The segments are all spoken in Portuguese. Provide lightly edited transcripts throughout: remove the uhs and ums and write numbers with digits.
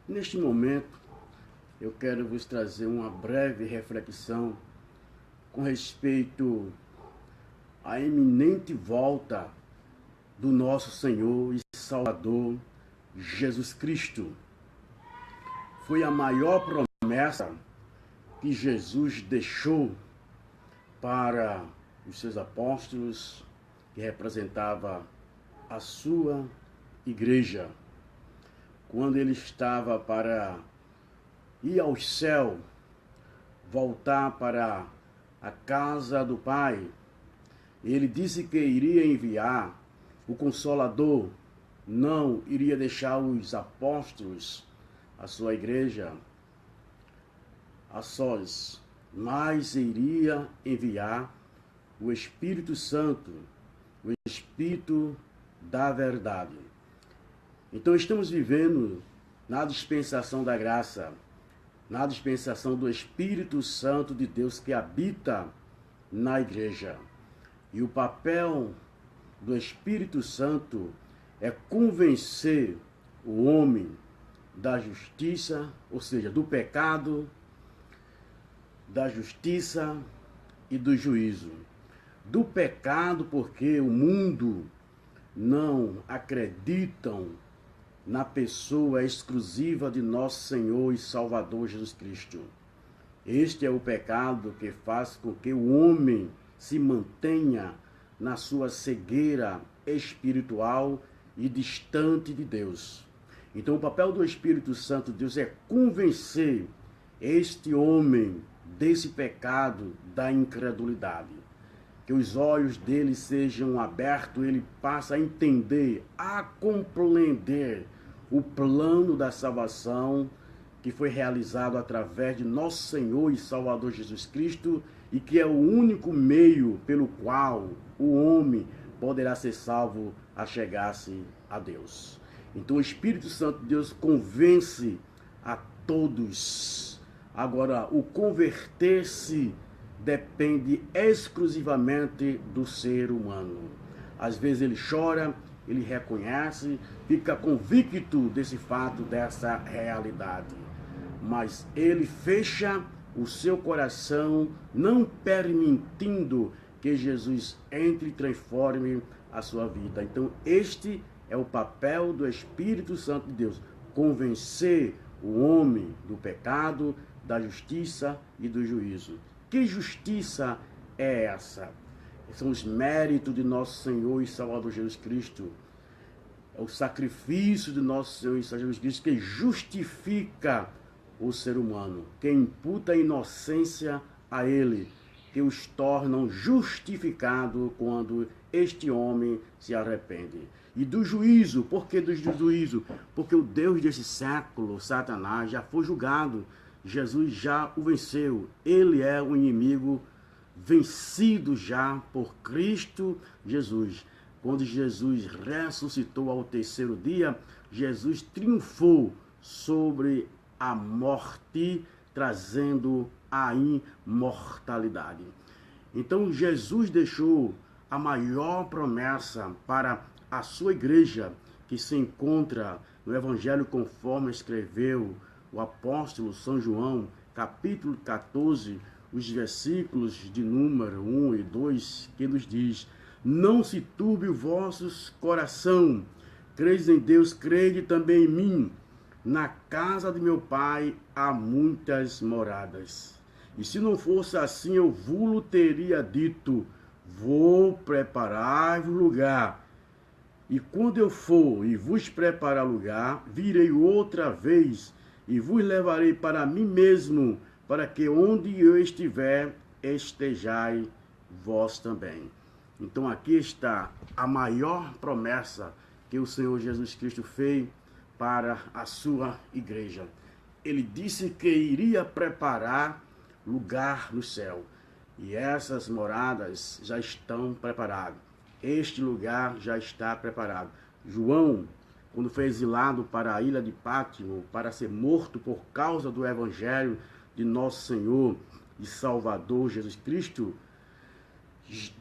Neste momento, eu quero vos trazer uma breve reflexão com respeito à iminente volta do nosso Senhor e Salvador Jesus Cristo. Foi a maior promessa que Jesus deixou para os seus apóstolos, que representava a sua igreja. Quando ele estava para ir ao céu, voltar para a casa do Pai, ele disse que iria enviar o Consolador, não iria deixar os apóstolos, a sua igreja, a sós, mas iria enviar o Espírito Santo, o Espírito da verdade. Então estamos vivendo na dispensação da graça, na dispensação do Espírito Santo de Deus que habita na igreja. E o papel do Espírito Santo é convencer o homem da justiça, ou seja, do pecado, da justiça e do juízo. Do pecado, porque o mundo não acreditam na pessoa exclusiva de nosso Senhor e Salvador Jesus Cristo. Este é o pecado que faz com que o homem se mantenha na sua cegueira espiritual e distante de Deus. Então o papel do Espírito Santo de Deus é convencer este homem desse pecado da incredulidade. Que os olhos dele sejam abertos, ele passa a entender, a compreender o plano da salvação que foi realizado através de nosso Senhor e Salvador Jesus Cristo e que é o único meio pelo qual o homem poderá ser salvo a chegar-se a Deus. Então o Espírito Santo de Deus convence a todos. Agora, o converter-se depende exclusivamente do ser humano. Às vezes ele chora, ele reconhece, fica convicto desse fato, dessa realidade. Mas ele fecha o seu coração, não permitindo que Jesus entre e transforme a sua vida. Então este é o papel do Espírito Santo de Deus, convencer o homem do pecado, da justiça e do juízo. Que justiça é essa? São os méritos de nosso Senhor e Salvador Jesus Cristo. É o sacrifício de nosso Senhor e Salvador Jesus Cristo que justifica o ser humano, que imputa a inocência a ele, que os tornam justificado quando este homem se arrepende. E do juízo, por que do juízo? Porque o Deus desse século, Satanás, já foi julgado. Jesus já o venceu. Ele é o inimigo vencido já por Cristo Jesus. Quando Jesus ressuscitou ao terceiro dia, Jesus triunfou sobre a morte, trazendo a imortalidade. Então Jesus deixou a maior promessa para a sua igreja, que se encontra no Evangelho conforme escreveu o apóstolo São João, capítulo 14, os versículos de número 1 e 2, que nos diz: não se turbe o vosso coração, credes em Deus, crede também em mim. Na casa de meu pai há muitas moradas. E se não fosse assim, eu vos teria dito: vou preparar-vos lugar. E quando eu for e vos preparar lugar, virei outra vez e vos levarei para mim mesmo, para que onde eu estiver, estejais vós também. Então aqui está a maior promessa que o Senhor Jesus Cristo fez para a sua igreja. Ele disse que iria preparar lugar no céu. E essas moradas já estão preparadas. Este lugar já está preparado. João, quando foi exilado para a ilha de Pátimo, para ser morto por causa do evangelho de nosso Senhor e Salvador Jesus Cristo,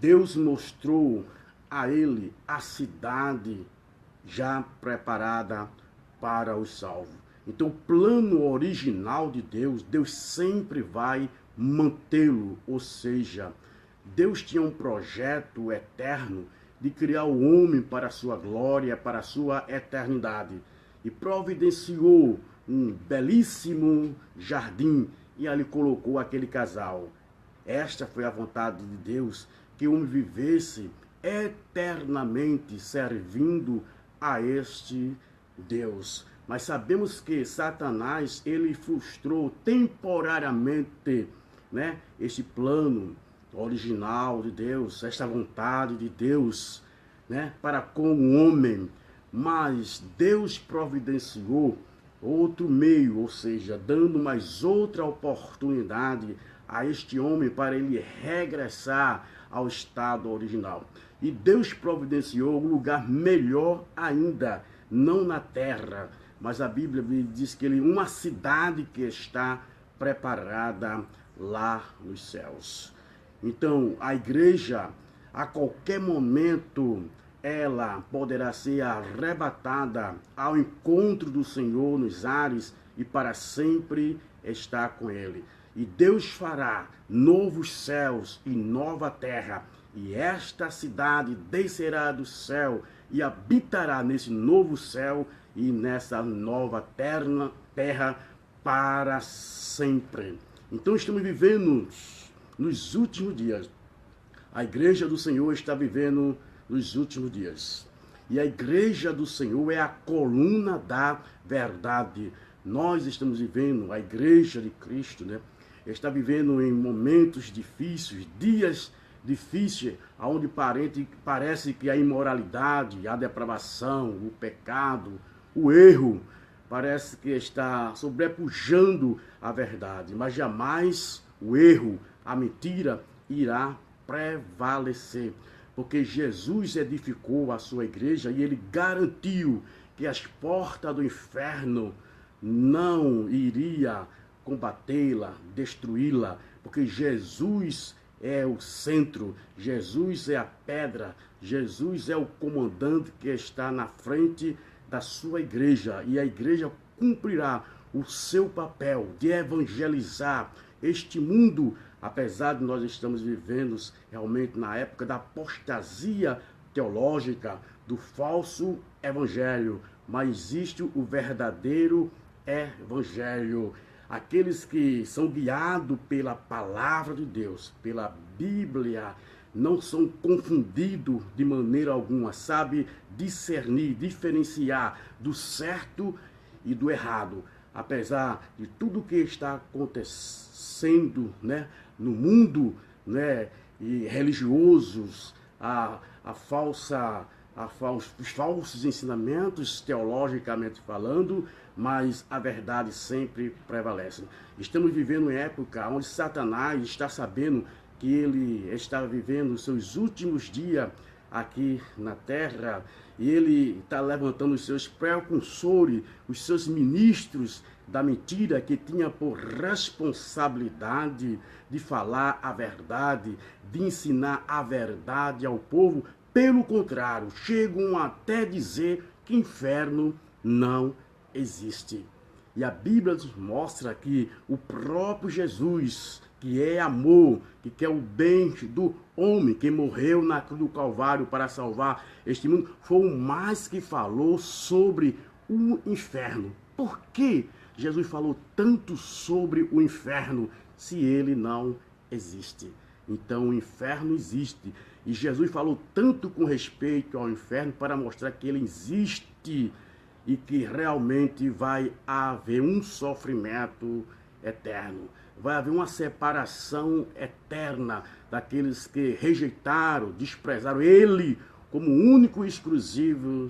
Deus mostrou a ele a cidade já preparada para os salvos. Então, o plano original de Deus, Deus sempre vai mantê-lo. Ou seja, Deus tinha um projeto eterno de criar o homem para a sua glória, para a sua eternidade. E providenciou um belíssimo jardim e ali colocou aquele casal. Esta foi a vontade de Deus, que o homem vivesse eternamente servindo a este Deus. Mas sabemos que Satanás, ele frustrou temporariamente, né, este plano original de Deus, esta vontade de Deus, né, para com o homem. Mas Deus providenciou outro meio, ou seja, dando mais outra oportunidade a este homem para ele regressar ao estado original. E Deus providenciou um lugar melhor ainda, não na terra, mas a Bíblia diz que ele uma cidade que está preparada lá nos céus. Então, a igreja, a qualquer momento, ela poderá ser arrebatada ao encontro do Senhor nos ares e para sempre estar com ele. E Deus fará novos céus e nova terra, e esta cidade descerá do céu e habitará nesse novo céu e nessa nova terra para sempre. Então estamos vivendo nos últimos dias. A igreja do Senhor está vivendo nos últimos dias. E a igreja do Senhor é a coluna da verdade. Nós estamos vivendo, a igreja de Cristo, né? Está vivendo em momentos difíceis, dias difíceis, onde parece que a imoralidade, a depravação, o pecado, o erro, parece que está sobrepujando a verdade. Mas jamais o erro, a mentira, irá prevalecer. Porque Jesus edificou a sua igreja e ele garantiu que as portas do inferno não iria combatê-la, destruí-la, porque Jesus é o centro, Jesus é a pedra, Jesus é o comandante que está na frente da sua igreja, e a igreja cumprirá o seu papel de evangelizar este mundo, apesar de nós estamos vivendo realmente na época da apostasia teológica, do falso evangelho, mas existe o verdadeiro evangelho. Aqueles que são guiados pela palavra de Deus, pela Bíblia, não são confundidos de maneira alguma, sabe discernir, diferenciar do certo e do errado. Apesar de tudo que está acontecendo, né, no mundo, né, e religiosos, os falsos ensinamentos, teologicamente falando, mas a verdade sempre prevalece. Estamos vivendo em época onde Satanás está sabendo que ele está vivendo os seus últimos dias aqui na terra, e ele está levantando os seus precursores, os seus ministros da mentira, que tinha por responsabilidade de falar a verdade, de ensinar a verdade ao povo. Pelo contrário, chegam até dizer que inferno não existe. E a Bíblia nos mostra que o próprio Jesus, que é amor, que quer o bem do homem, que morreu na cruz do Calvário para salvar este mundo, foi o mais que falou sobre o inferno. Por que Jesus falou tanto sobre o inferno se ele não existe? Então o inferno existe. E Jesus falou tanto com respeito ao inferno para mostrar que ele existe e que realmente vai haver um sofrimento eterno. Vai haver uma separação eterna daqueles que rejeitaram, desprezaram ele como único e exclusivo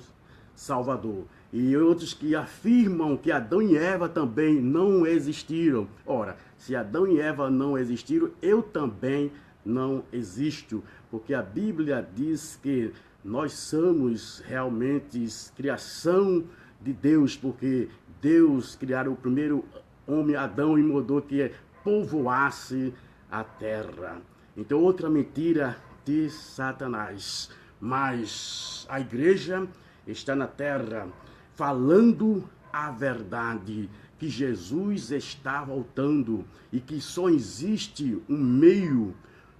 Salvador. E outros que afirmam que Adão e Eva também não existiram. Ora, se Adão e Eva não existiram, eu também não existo. Porque a Bíblia diz que nós somos realmente criação de Deus, porque Deus criara o primeiro homem, Adão, e mandou que povoasse a terra. Então, outra mentira de Satanás. Mas a igreja está na terra falando a verdade, que Jesus está voltando e que só existe um meio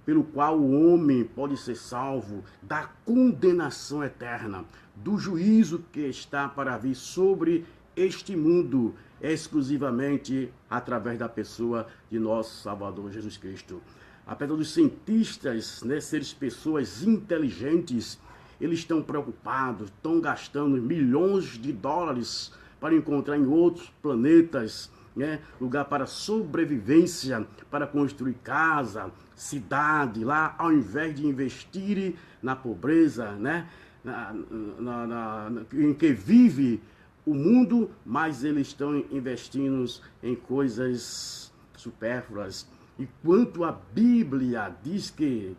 pelo qual o homem pode ser salvo da condenação eterna, do juízo que está para vir sobre este mundo, exclusivamente através da pessoa de nosso Salvador Jesus Cristo. Apesar dos cientistas, né, serem pessoas inteligentes, eles estão preocupados, estão gastando milhões de dólares para encontrar em outros planetas, né, lugar para sobrevivência, para construir casa, cidade lá, ao invés de investir na pobreza, né, em que vive o mundo, mas eles estão investindo em coisas supérfluas. Enquanto a Bíblia diz que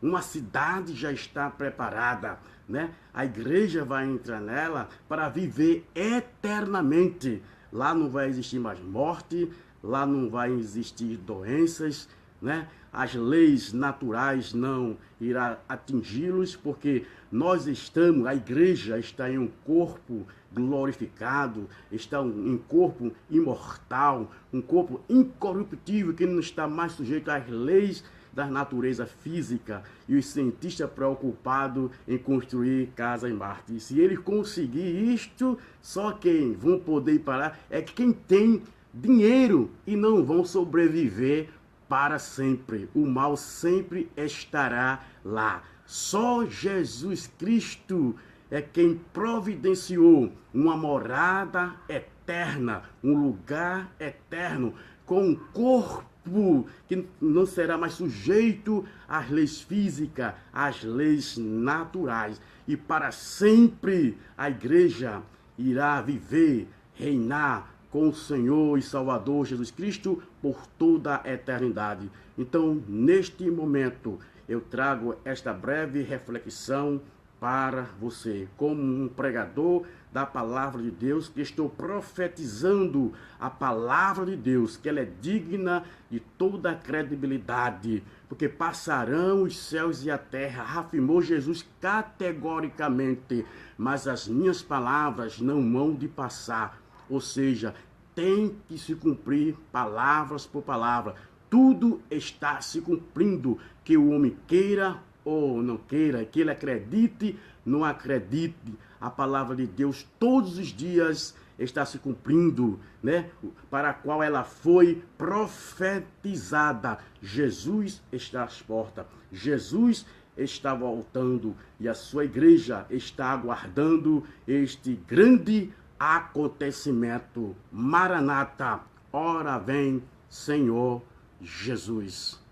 uma cidade já está preparada, né? A igreja vai entrar nela para viver eternamente. Lá não vai existir mais morte, lá não vai existir doenças, né? As leis naturais não irão atingi-los, porque nós estamos, a igreja está em um corpo glorificado, está em corpo imortal, um corpo incorruptível, que não está mais sujeito às leis da natureza física, e os cientistas preocupados em construir casa em Marte. E se ele conseguir isto, só quem vão poder parar é quem tem dinheiro e não vão sobreviver para sempre. O mal sempre estará lá. Só Jesus Cristo é quem providenciou uma morada eterna, um lugar eterno, com um corpo que não será mais sujeito às leis físicas, às leis naturais. E para sempre a igreja irá viver, reinar com o Senhor e Salvador Jesus Cristo por toda a eternidade. Então, neste momento, eu trago esta breve reflexão para você, como um pregador da palavra de Deus, que estou profetizando a palavra de Deus, que ela é digna de toda a credibilidade, porque passarão os céus e a terra, afirmou Jesus categoricamente, mas as minhas palavras não hão de passar. Ou seja, tem que se cumprir palavras por palavra. Tudo está se cumprindo, que o homem queira ou não queira, que ele acredite, não acredite, a palavra de Deus todos os dias está se cumprindo, né? Para a qual ela foi profetizada. Jesus está às portas, Jesus está voltando e a sua igreja está aguardando este grande acontecimento. Maranata, ora vem, Senhor Jesus.